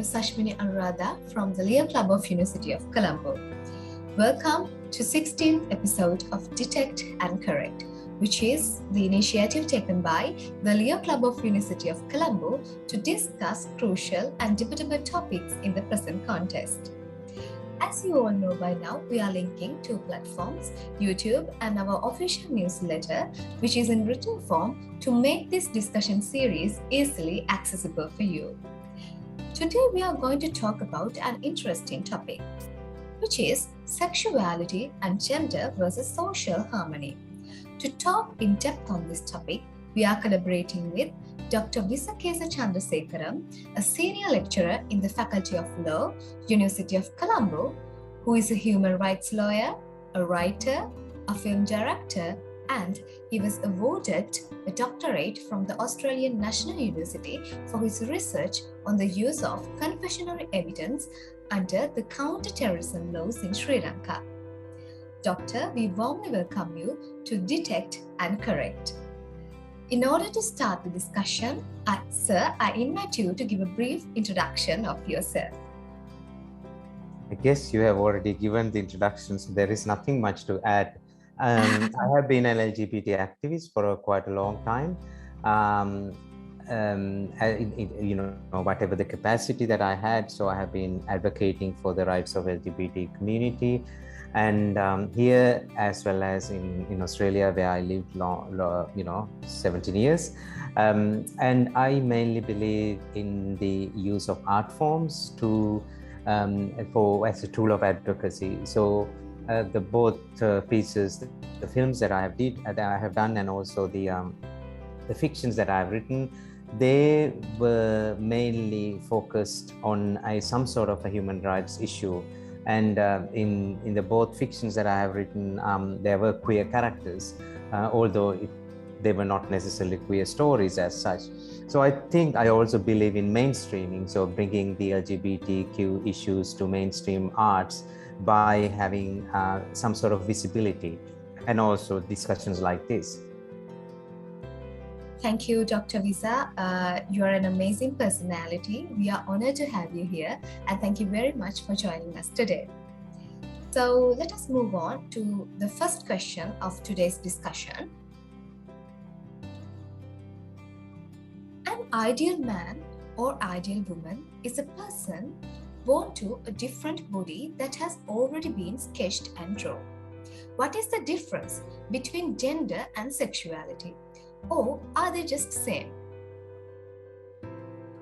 Sashmini Anuradha from the Leo Club of University of Colombo. Welcome to 16th episode of Detect and Correct, which is the initiative taken by the Leo Club of University of Colombo to discuss crucial and debatable topics in the present context. As you all know by now, we are linking two platforms, YouTube and our official newsletter, which is in written form to make this discussion series easily accessible for you. Today, we are going to talk about an interesting topic, which is sexuality and gender versus social harmony. To talk in depth on this topic, we are collaborating with Dr. Visakesa Chandrasekaram, a senior lecturer in the Faculty of Law, University of Colombo, who is a human rights lawyer, a writer, a film director, and he was awarded a doctorate from the Australian National University for his research on the use of confessional evidence under the counter-terrorism laws in Sri Lanka. Doctor, we warmly welcome you to Detect and Correct. In order to start the discussion, sir, I invite you to give a brief introduction of yourself. I guess you have already given the introduction, so there is nothing much to add. I have been an LGBT activist for quite a long time. Whatever the capacity that I had, so I have been advocating for the rights of LGBT community. And here, as well as in Australia, where I lived 17 years. And I mainly believe in the use of art forms as a tool of advocacy. So the both pieces, the films that I have done, and also the fictions that I have written, they were mainly focused on some sort of a human rights issue. And in the both fictions that I have written, there were queer characters, although they were not necessarily queer stories as such. So I think I also believe in mainstreaming, so bringing the LGBTQ issues to mainstream arts by having some sort of visibility, and also discussions like this. Thank you, Dr. Visa. You are an amazing personality. We are honored to have you here, and thank you very much for joining us today. So let us move on to the first question of today's discussion. An ideal man or ideal woman is a person born to a different body that has already been sketched and drawn. What is the difference between gender and sexuality? Or are they just the same?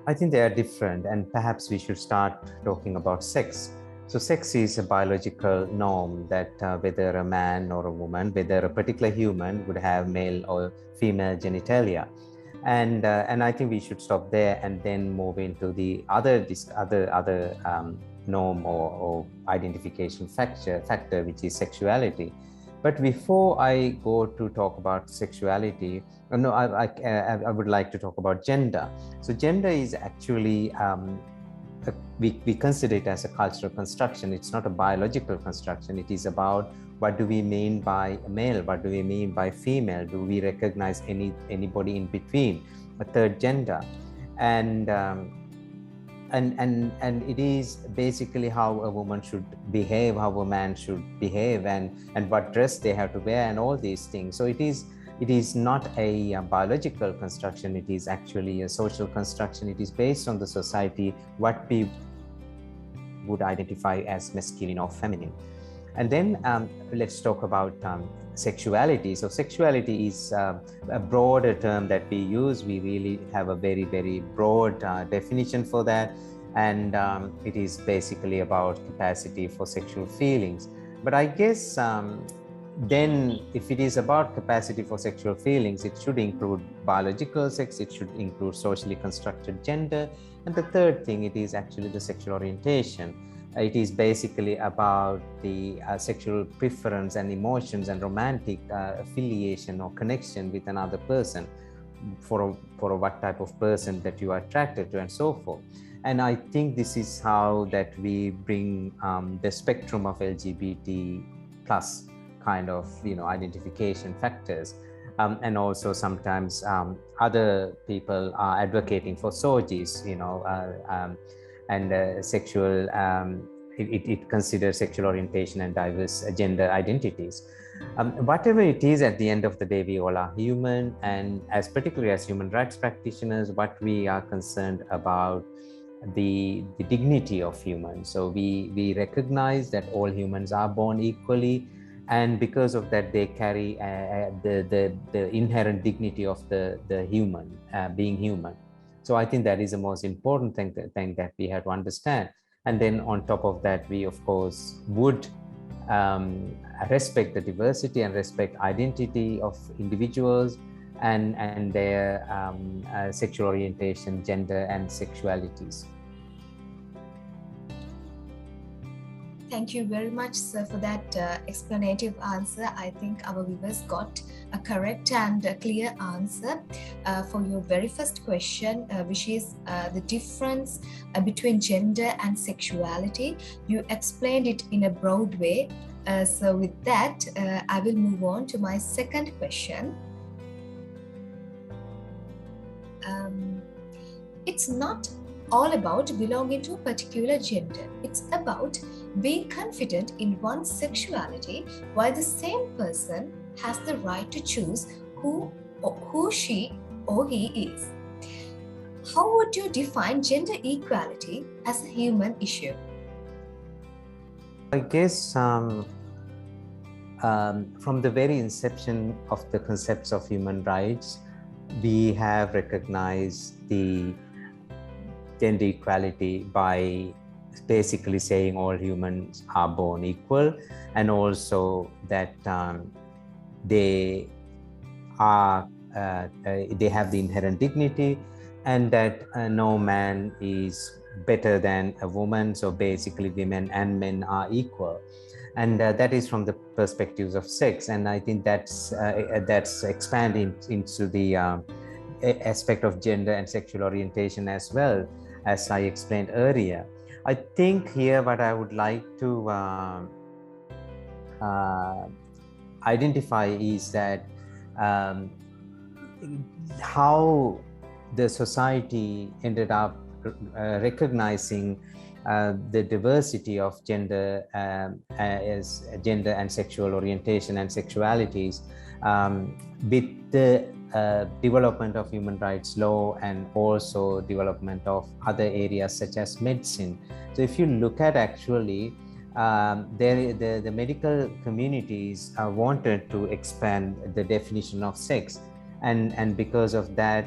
I think they are different, and perhaps we should start talking about sex. So sex is a biological norm that whether a man or a woman, whether a particular human would have male or female genitalia. And I think we should stop there and then move into the other norm or identification factor, which is sexuality. But before I go to talk about sexuality, I would like to talk about gender. So gender is actually, we consider it as a cultural construction. It's not a biological construction. It is about what do we mean by male? What do we mean by female? Do we recognize anybody in between, a third gender? And it is basically how a woman should behave, how a man should behave, and what dress they have to wear, and all these things. So it is not a biological construction. It is actually a social construction. It is based on the society, what we would identify as masculine or feminine. And then let's talk about sexuality. So sexuality is a broader term that we use. We really have a very, very broad definition for that. And it is basically about capacity for sexual feelings. But I guess then if it is about capacity for sexual feelings, it should include biological sex, it should include socially constructed gender. And the third thing, it is actually the sexual orientation. It is basically about the sexual preference and emotions and romantic affiliation or connection with another person, for what type of person that you are attracted to, and so forth. And I think this is how that we bring the spectrum of LGBT plus kind of identification factors. And also sometimes other people are advocating for SOGIs, and sexual, it considers sexual orientation and diverse gender identities. Whatever it is, at the end of the day, we all are human, and as particularly as human rights practitioners, what we are concerned about the dignity of humans. So we recognize that all humans are born equally, and because of that, they carry the inherent dignity of the human, being human. So I think that is the most important thing that we have to understand. And then on top of that, we of course would respect the diversity and respect identity of individuals and their sexual orientation, gender, and sexualities. Thank you very much, sir, for that explanative answer. I think our viewers got a correct and a clear answer for your very first question, which is the difference between gender and sexuality. You explained it in a broad way. So with that, I will move on to my second question. It's not all about belonging to a particular gender. It's about being confident in one's sexuality, while the same person has the right to choose who she or he is. How would you define gender equality as a human issue? I guess from the very inception of the concepts of human rights, we have recognized the gender equality by basically saying all humans are born equal, and also that they have the inherent dignity, and that no man is better than a woman. So basically women and men are equal, and that is from the perspectives of sex. And I think that's expanding into the aspect of gender and sexual orientation as well, as I explained earlier. I think here what I would like to identify is that how the society ended up recognizing the diversity of gender as gender and sexual orientation and sexualities with the development of human rights law, and also development of other areas such as medicine. So if you look at actually the medical communities wanted to expand the definition of sex, and because of that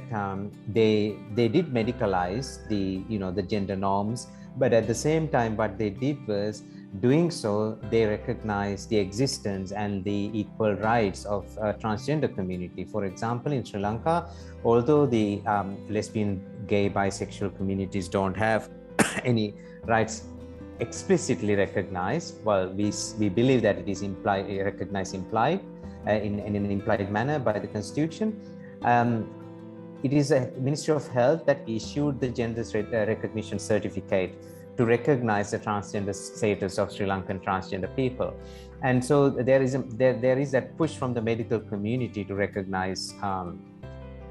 they did medicalize the gender norms, but at the same time what they did was, doing so, they recognize the existence and the equal rights of transgender community. For example, in Sri Lanka, although the lesbian, gay, bisexual communities don't have any rights explicitly recognized, well, we believe that it is recognized implied in an implied manner by the Constitution. It is a Ministry of Health that issued the gender recognition certificate to recognize the transgender status of Sri Lankan transgender people. And so there is that push from the medical community to recognize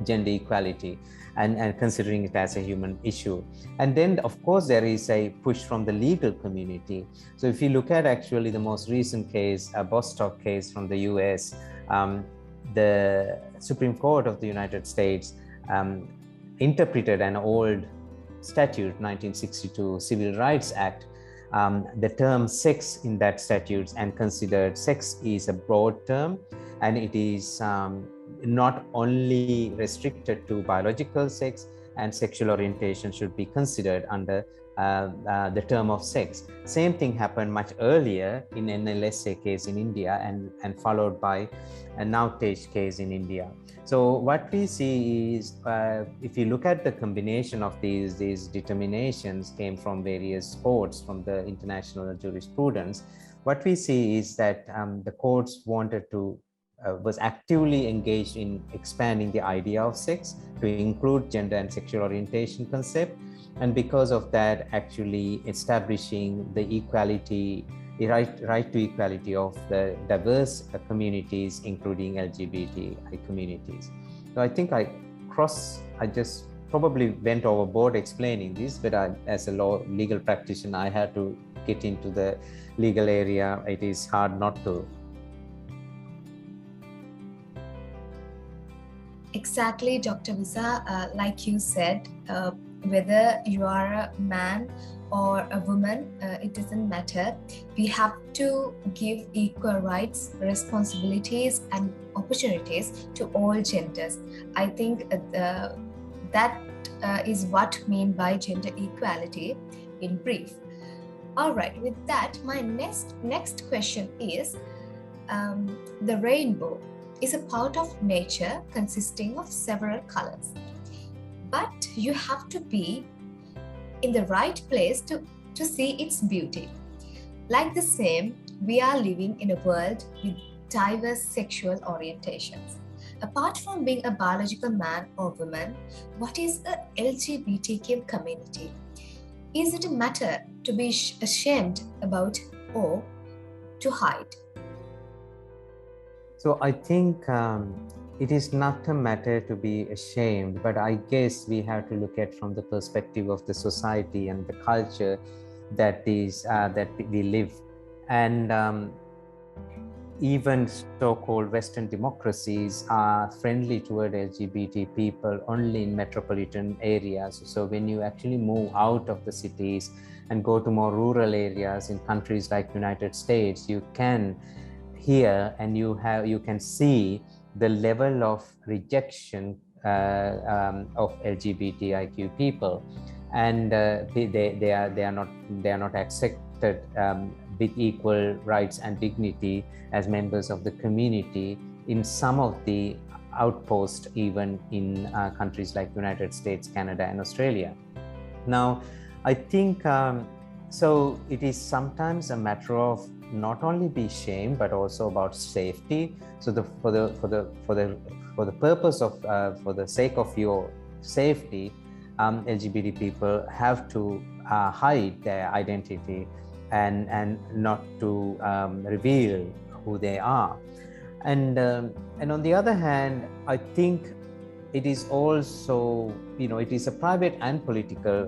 gender equality and considering it as a human issue. And then, of course, there is a push from the legal community. So if you look at actually the most recent case, a Bostock case from the US, the Supreme Court of the United States interpreted an old statute, 1962 Civil Rights Act, the term sex in that statute, and considered sex is a broad term, and it is not only restricted to biological sex, and sexual orientation should be considered under the term of sex. Same thing happened much earlier in an LSA case in India, and followed by a Nautage case in India. So what we see is, if you look at the combination of these determinations came from various courts from the international jurisprudence, what we see is that the courts wanted to was actively engaged in expanding the idea of sex to include gender and sexual orientation concept, and because of that, actually establishing the equality, the right to equality of the diverse communities, including LGBTI communities. So I think I just probably went overboard explaining this, but as a legal practitioner, I had to get into the legal area. It is hard not to. Exactly, Dr. Visa. Like you said, whether you are a man or a woman, it doesn't matter. We have to give equal rights, responsibilities, and opportunities to all genders. I think that is what mean by gender equality in brief. All right, with that, my next question is, the rainbow is a part of nature consisting of several colors. But you have to be in the right place to see its beauty. Like the same, we are living in a world with diverse sexual orientations. Apart from being a biological man or woman, what is a LGBTQ community? Is it a matter to be ashamed about or to hide? So I think it is not a matter to be ashamed, but I guess we have to look at from the perspective of the society and the culture that we live. And even so-called Western democracies are friendly toward LGBT people only in metropolitan areas. So when you actually move out of the cities and go to more rural areas in countries like United States, you can hear and you can see the level of rejection of LGBTIQ people, and they are not accepted with equal rights and dignity as members of the community in some of the outposts, even in countries like United States, Canada, and Australia. Now, I think so it is sometimes a matter of not only be shamed but also about safety. So for the purpose of for the sake of your safety, LGBT people have to hide their identity and not to reveal who they are. And on the other hand, I think it is also, it is a private and political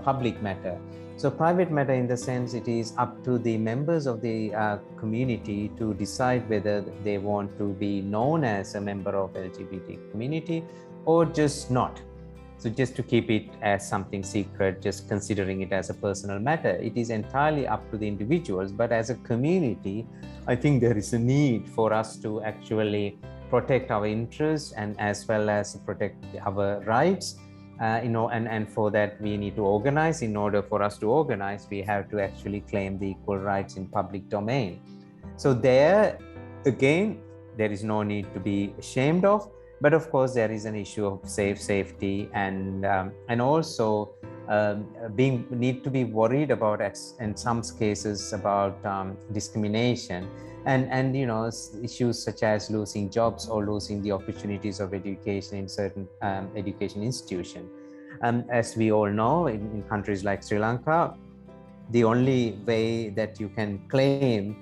public matter. So private matter in the sense it is up to the members of the community to decide whether they want to be known as a member of LGBT community or just not. So just to keep it as something secret, just considering it as a personal matter, it is entirely up to the individuals. But as a community, I think there is a need for us to actually protect our interests and as well as protect our rights. And for that we need to organize. In order for us to organize, we have to actually claim the equal rights in public domain. So there again, there is no need to be ashamed of, but of course there is an issue of safety and also need to be worried about in some cases about discrimination and issues such as losing jobs or losing the opportunities of education in certain education institution. As we all know, in countries like Sri Lanka, the only way that you can claim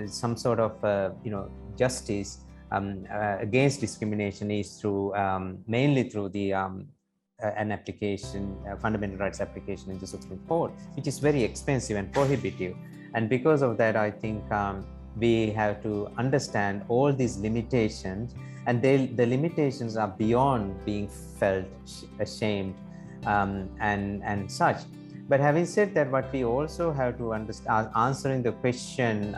some sort of justice against discrimination is through mainly through the an application, fundamental rights application in the Supreme Court, which is very expensive and prohibitive. And because of that, I think we have to understand all these limitations, and the limitations are beyond being felt ashamed and such. But having said that, what we also have to understand, answering the question,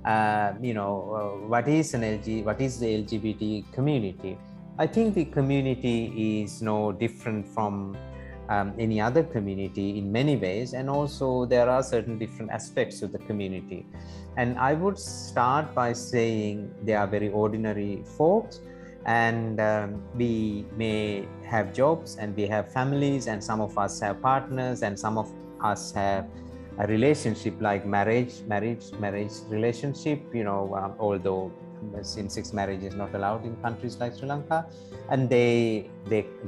what is the LGBT community? I think the community is no different from any other community in many ways, and also there are certain different aspects of the community. And I would start by saying they are very ordinary folks, and we may have jobs and we have families, and some of us have partners, and some of us have a relationship like marriage relationship, although same-sex marriage is not allowed in countries like Sri Lanka. And they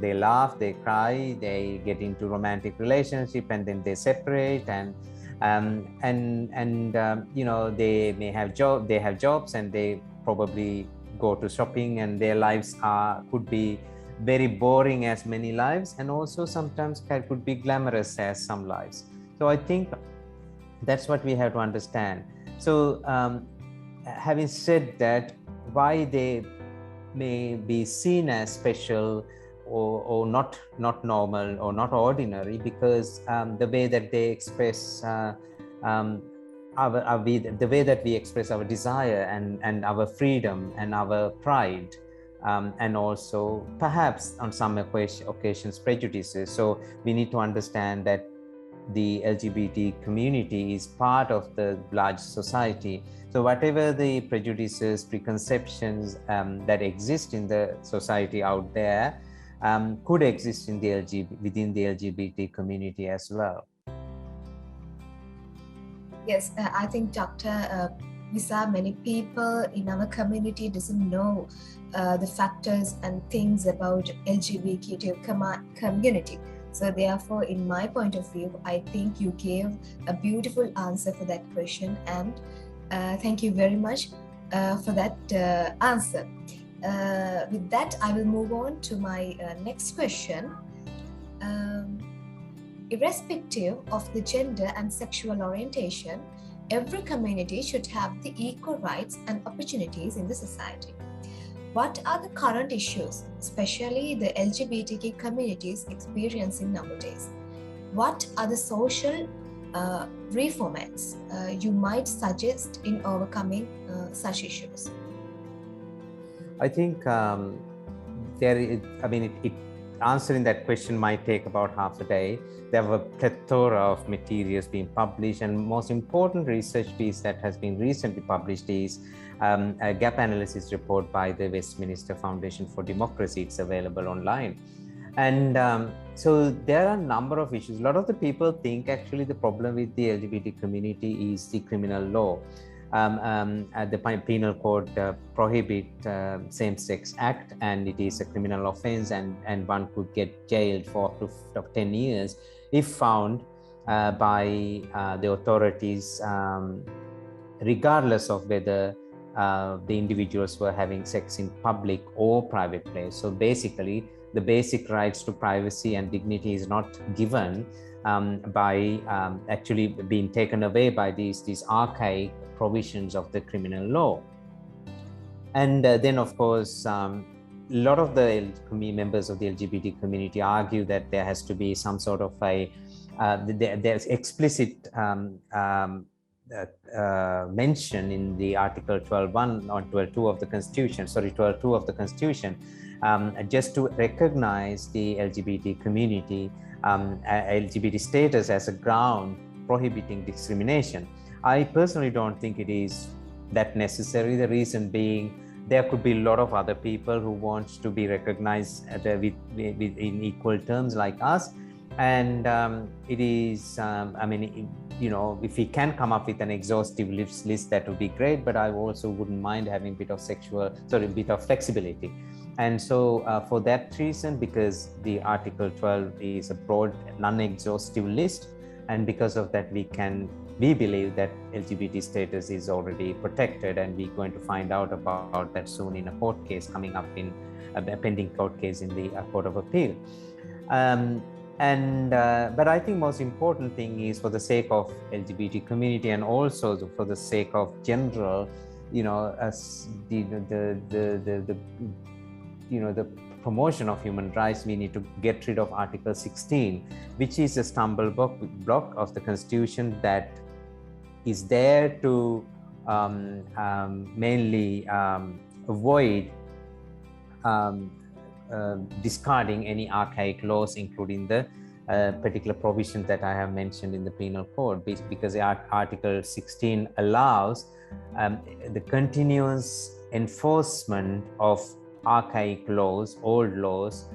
laugh, they cry, they get into romantic relationship, and then they separate, and they may have jobs, and they probably go to shopping, and their lives could be very boring as many lives, and also sometimes could be glamorous as some lives. So I think that's what we have to understand. So having said that, why they may be seen as special or not normal or not ordinary, because the way that they express the way that we express our desire and our freedom and our pride, and also perhaps on some occasions prejudices. So we need to understand that the LGBT community is part of the large society. So whatever the prejudices, preconceptions that exist in the society out there could exist in the within the LGBT community as well. Yes, I think Dr. Visa, many people in our community doesn't know the factors and things about LGBTQ community. So therefore, in my point of view, I think you gave a beautiful answer for that question, and thank you very much for that answer. With that, I will move on to my next question. Irrespective of the gender and sexual orientation, every community should have the equal rights and opportunities in the society. What are the current issues, especially the LGBTQ communities experiencing nowadays? What are the social reforms you might suggest in overcoming such issues? I think answering that question might take about half a day. There were a plethora of materials being published, and most important research piece that has been recently published is a gap analysis report by the Westminster Foundation for Democracy. It's available online. And so there are a number of issues. A lot of the people think actually the problem with the LGBT community is the criminal law. The penal code prohibit same-sex act, and it is a criminal offense, and one could get jailed for up to 10 years if found by the authorities, regardless of whether the individuals were having sex in public or private place. So basically, the basic rights to privacy and dignity is not given by actually being taken away by these archaic provisions of the criminal law. And then, of course, a lot of the members of the LGBT community argue that there has to be some sort of a there's explicit mention in the Article 12.1 or 12.2 of the Constitution, 12.2 of the Constitution, just to recognize the LGBT community, LGBT status as a ground prohibiting discrimination. I personally don't think it is that necessary. The reason being, there could be a lot of other people who want to be recognized in equal terms like us. And it is, if we can come up with an exhaustive list, that would be great, but I also wouldn't mind having a bit of flexibility. And so for that reason, because the Article 12 is a broad, non-exhaustive list, and because of that, we believe that LGBT status is already protected, and we're going to find out about that soon in a court case coming up in a pending court case in the Court of Appeal. But I think most important thing is, for the sake of LGBT community and also for the sake of general, as the promotion of human rights, we need to get rid of Article 16, which is a stumble block of the Constitution that is there to mainly avoid discarding any archaic laws, including the particular provisions that I have mentioned in the penal code, because Article 16 allows the continuous enforcement of archaic laws, old laws,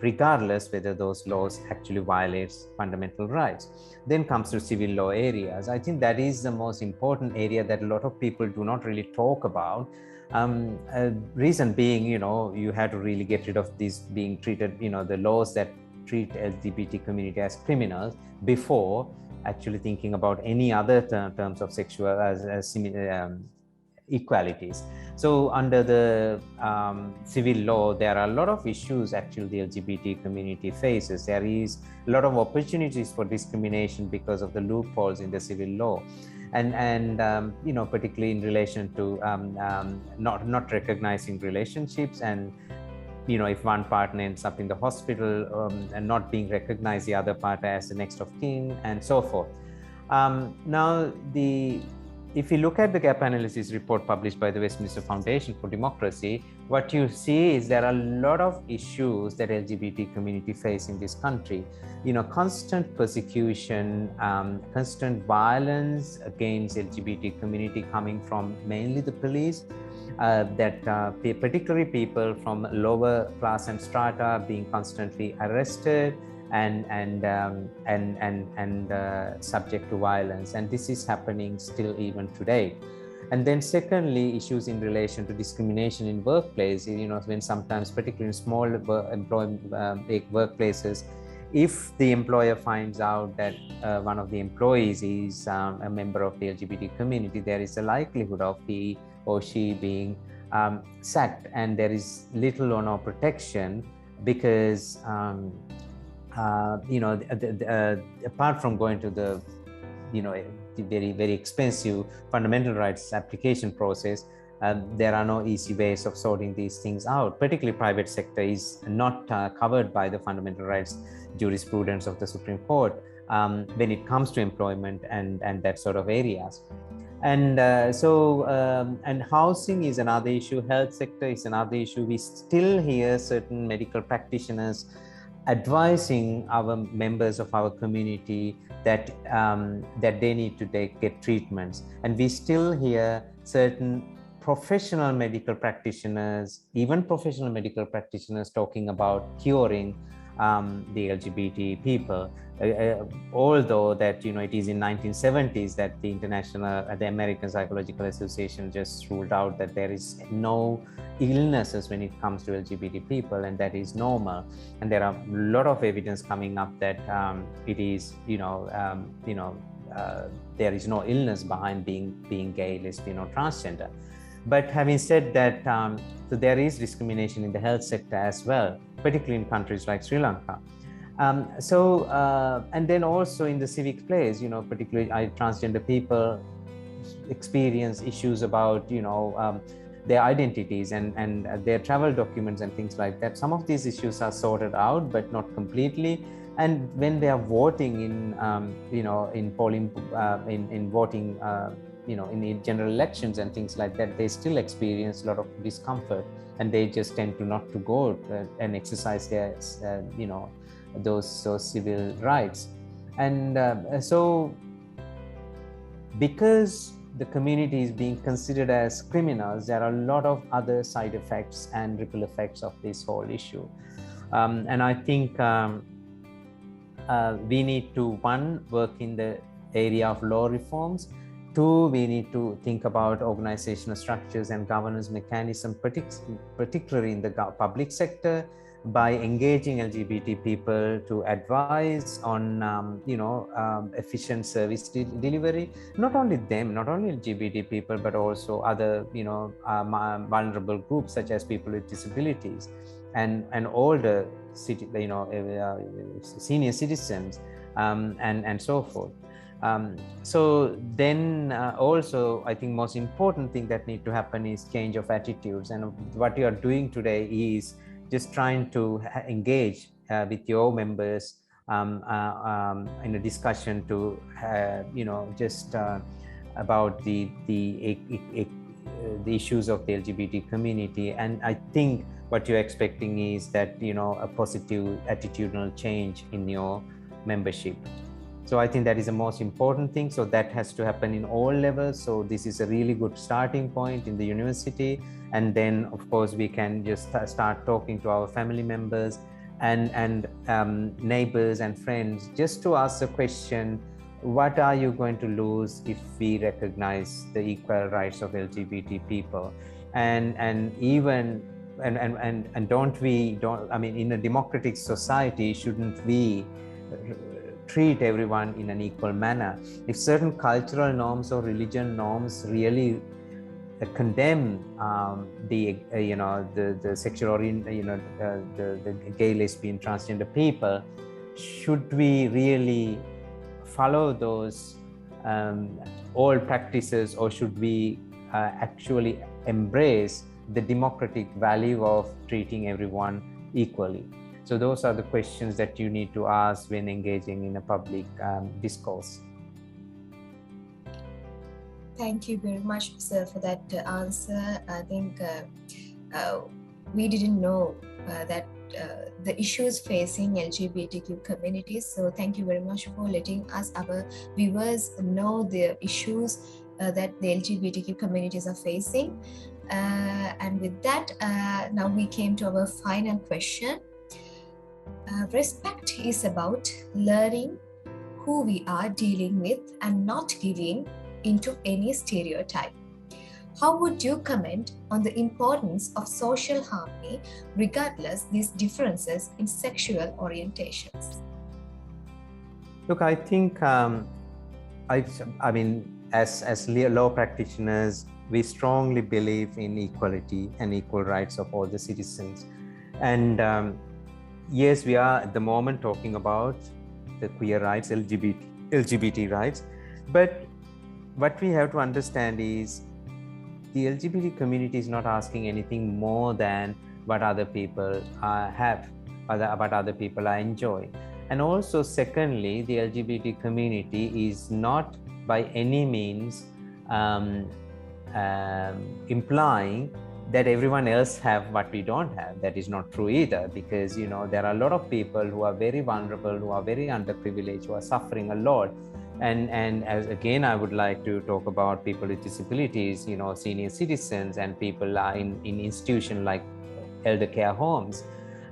regardless whether those laws actually violates fundamental rights. Then comes to civil law areas. I think that is the most important area that a lot of people do not really talk about. Reason being, you have to really get rid of these being treated, the laws that treat LGBT community as criminals before actually thinking about any other terms of sexual equalities. So under the civil law, there are a lot of issues actually the LGBT community faces. There is a lot of opportunities for discrimination because of the loopholes in the civil law. And particularly in relation to not recognizing relationships, and if one partner ends up in the hospital and not being recognized, the other partner as the next of kin, and so forth. Now, if you look at the gap analysis report published by the Westminster Foundation for Democracy, what you see is there are a lot of issues that LGBT community face in this country. Constant persecution, constant violence against LGBT community coming from mainly the police, particularly people from lower class and strata being constantly arrested and subject to violence, and this is happening still even today. And then secondly, issues in relation to discrimination in workplace. When sometimes, particularly in small workplaces, if the employer finds out that one of the employees is a member of the LGBT community, there is a likelihood of he or she being sacked, and there is little or no protection because apart from going to the very, very expensive fundamental rights application process, there are no easy ways of sorting these things out. Particularly private sector is not covered by the fundamental rights jurisprudence of the Supreme Court when it comes to employment and that sort of areas. And and housing is another issue, health sector is another issue. We still hear certain medical practitioners advising our members of our community that they need to get treatments, and we still hear certain professional medical practitioners, talking about curing the LGBT people, although that it is in 1970s that the American Psychological Association just ruled out that there is no illnesses when it comes to LGBT people, and that is normal. And there are a lot of evidence coming up that it is there is no illness behind being gay, lesbian, or transgender. But having said that, so there is discrimination in the health sector as well, particularly in countries like Sri Lanka. And then also in the civic place, particularly transgender people experience issues about, their identities and their travel documents and things like that. Some of these issues are sorted out, but not completely. And when they are voting in polling, in voting, in general elections and things like that, they still experience a lot of discomfort, and they just tend to not to go and exercise their, those civil rights. And so because the community is being considered as criminals, there are a lot of other side effects and ripple effects of this whole issue. And I think we need to, one, work in the area of law reforms. Two, we need to think about organizational structures and governance mechanism, particularly in the public sector, by engaging LGBT people to advise on efficient service delivery. Not only them, not only LGBT people, but also other vulnerable groups such as people with disabilities and older senior citizens and so forth. So then also, I think most important thing that need to happen is change of attitudes. And what you are doing today is just trying to engage with your members in a discussion to, just about the issues of the LGBT community. And I think what you're expecting is that, a positive attitudinal change in your membership. So I think that is the most important thing. So that has to happen in all levels. So this is a really good starting point in the university. And then, of course, we can just start talking to our family members and neighbors and friends, just to ask the question, what are you going to lose if we recognize the equal rights of LGBT people? And in a democratic society, shouldn't we treat everyone in an equal manner? If certain cultural norms or religion norms really condemn the sexual the gay, lesbian, transgender people, should we really follow those old practices, or should we actually embrace the democratic value of treating everyone equally? So those are the questions that you need to ask when engaging in a public discourse. Thank you very much, sir, for that answer. I think we didn't know that the issues facing LGBTQ communities. So thank you very much for letting us, our viewers, know the issues that the LGBTQ communities are facing. And with that, now we came to our final question. Respect is about learning who we are dealing with and not giving into any stereotype. How would you comment on the importance of social harmony regardless these differences in sexual orientations? Look, I think, I mean, as law practitioners, we strongly believe in equality and equal rights of all the citizens. And yes, we are at the moment talking about the queer rights, LGBT rights, but what we have to understand is the LGBT community is not asking anything more than what other people have, what other people are enjoying. And also, secondly, the LGBT community is not by any means implying that everyone else have what we don't have. That is not true either, because there are a lot of people who are very vulnerable, who are very underprivileged, who are suffering a lot. And as again, I would like to talk about people with disabilities, senior citizens, and people are in institutions like elder care homes,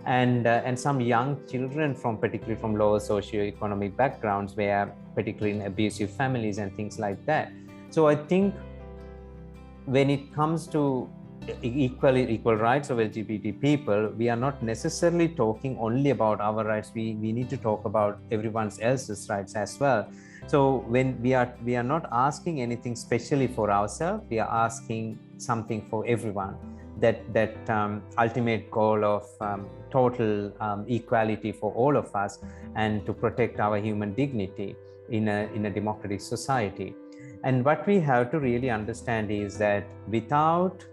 and some young children particularly from lower socioeconomic backgrounds, where particularly in abusive families and things like that. So I think when it comes to equal rights of LGBT people, we are not necessarily talking only about our rights. We need to talk about everyone else's rights as well. So when we are not asking anything specially for ourselves, we are asking something for everyone. That ultimate goal of total equality for all of us, and to protect our human dignity in a democratic society. And what we have to really understand is that without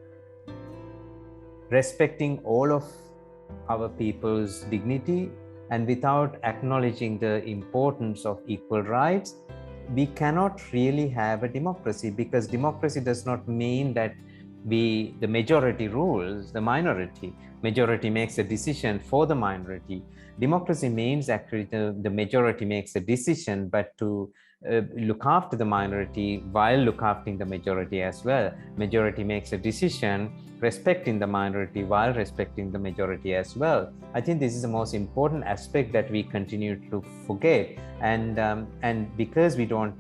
respecting all of our people's dignity, and without acknowledging the importance of equal rights, we cannot really have a democracy, because democracy does not mean that the majority rules the minority. Majority makes a decision for the minority. Democracy means actually the majority makes a decision, but to look after the minority while look after the majority as well. Majority makes a decision respecting the minority while respecting the majority as well. I think this is the most important aspect that we continue to forget, and because we don't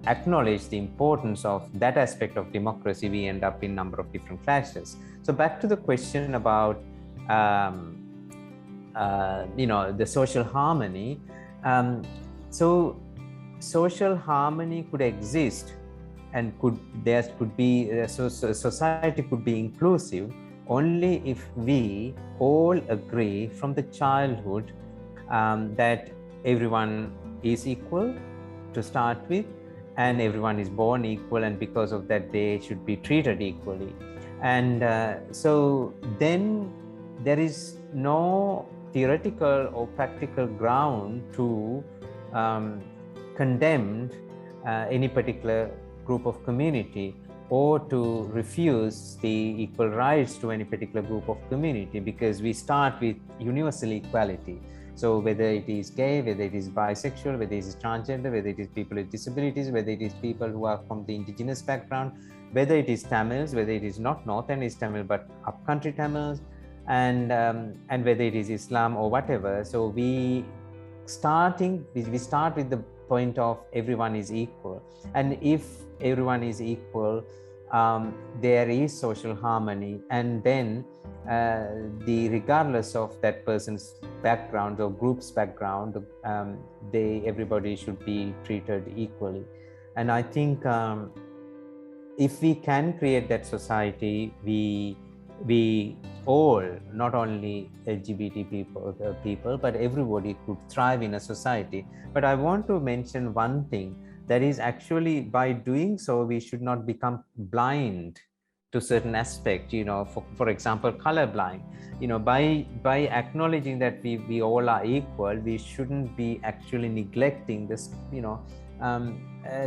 acknowledge the importance of that aspect of democracy, we end up in a number of different clashes. So back to the question about the social harmony. So social harmony could exist, and society could be inclusive only if we all agree from the childhood that everyone is equal to start with, and everyone is born equal, and because of that they should be treated equally. And so then there is no theoretical or practical ground to condemn any particular group of community, or to refuse the equal rights to any particular group of community, because we start with universal equality. So whether it is gay, whether it is bisexual, whether it is transgender, whether it is people with disabilities, whether it is people who are from the indigenous background, whether it is Tamils, whether it is not Northern East Tamil but upcountry Tamils, and whether it is Islam or whatever. So we start with the point of everyone is equal, and if everyone is equal, there is social harmony, and then regardless of that person's background or group's background, everybody should be treated equally. And I think if we can create that society, we all, not only LGBT people, but everybody could thrive in a society. But I want to mention one thing, that is actually by doing so, we should not become blind to certain aspect, for example, colorblind. By acknowledging that we all are equal, we shouldn't be actually neglecting this,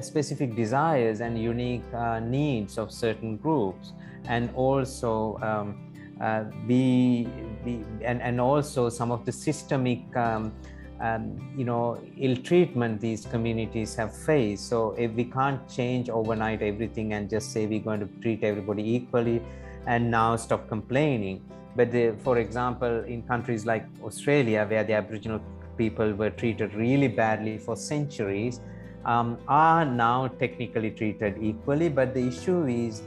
specific desires and unique needs of certain groups. And also and also some of the systemic ill treatment these communities have faced. So if we can't change overnight everything and just say we're going to treat everybody equally and now stop complaining. But for example, in countries like Australia, where the Aboriginal people were treated really badly for centuries, are now technically treated equally. But the issue is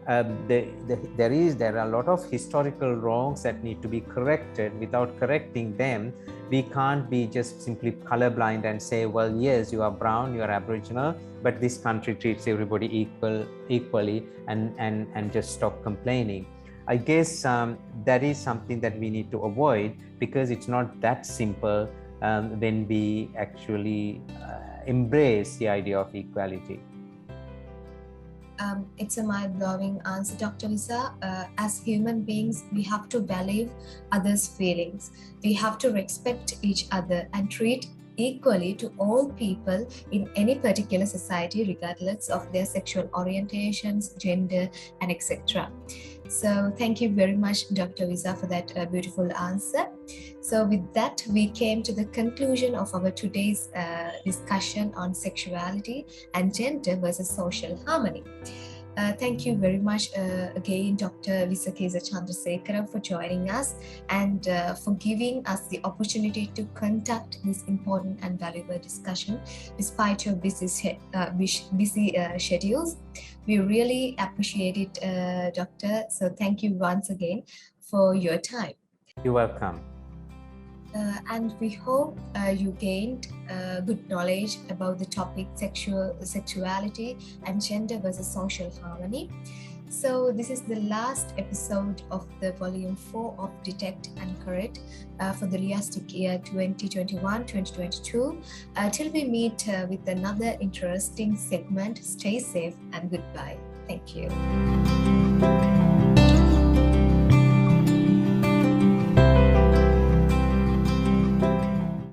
there are a lot of historical wrongs that need to be corrected. Without correcting them, we can't be just simply colorblind and say, well, yes, you are brown, you are Aboriginal, but this country treats everybody equally, and just stop complaining. I guess that is something that we need to avoid, because it's not that simple when we actually embrace the idea of equality. It's a mind-blowing answer, Dr. Visa. As human beings, we have to value others' feelings. We have to respect each other and treat equally to all people in any particular society, regardless of their sexual orientations, gender, and etc. So thank you very much, Dr. Visa, for that beautiful answer. So with that, we came to the conclusion of our today's discussion on sexuality and gender versus social harmony. Thank you very much again, Dr. Visakeza Chandrasekaram, for joining us and for giving us the opportunity to conduct this important and valuable discussion despite your busy schedules. We really appreciate it, Doctor. So thank you once again for your time. You're welcome. And we hope you gained good knowledge about the topic sexuality and gender versus social harmony. So this is the last episode of the volume 4 of Detect and Correct for the realistic year 2021-2022. Till we meet with another interesting segment, stay safe and goodbye. Thank you.